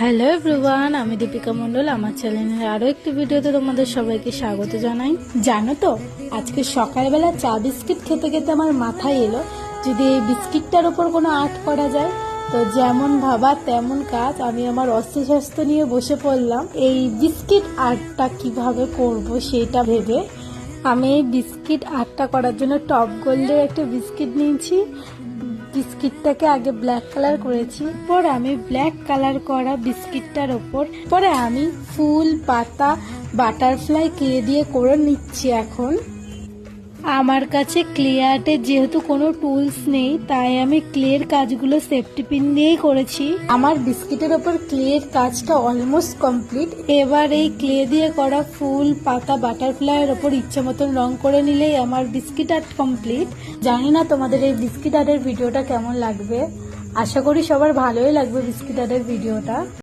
Hello everyone, আমি দীপিকা মণ্ডল। আমার চ্যানেলের আরও একটি ভিডিওতে তোমাদের সবাইকে স্বাগত জানাই। জানো তো, আজকে সকালবেলা চা বিস্কিট খেতে খেতে আমার মাথায় এলো যদি এই বিস্কিটটার ওপর কোনো আর্ট করা যায়। তো যেমন ভাবা তেমন কাজ, আমি আমার অস্ত্রশস্ত্র নিয়ে বসে পড়লাম এই বিস্কিট আর্টটা কিভাবে করব সেটা ভেবে। আমি এই বিস্কিট আর্টটা করার জন্য টপ গোল্ডের একটা বিস্কিট নিয়েছি। বিস্কিটটাকে আগে ব্ল্যাক কালার করেছি, পরে আমি ব্ল্যাক কালার করা বিস্কিটটার ওপর পরে আমি ফুল পাতা বাটারফ্লাই ক্লে দিয়ে করে নিচ্ছি। এখন আমার কাছে ক্লে আর্টের যেহেতু কোনো টুলস নেই, তাই আমি ক্লের কাজগুলো সেফটি পিন দিয়েই করেছি। আমার বিস্কিটের ওপর ক্লের কাজটা অলমোস্ট কমপ্লিট। এবার এই ক্লে দিয়ে করা ফুল পাতা বাটারফ্লাইয়ের ওপর ইচ্ছে মতন রং করে নিলেই আমার বিস্কিট আর্ট কমপ্লিট। জানি না তোমাদের এই বিস্কিট আর্টের ভিডিওটা কেমন লাগবে, আশা করি সবার ভালোই লাগবে বিস্কিট আর্টের ভিডিওটা।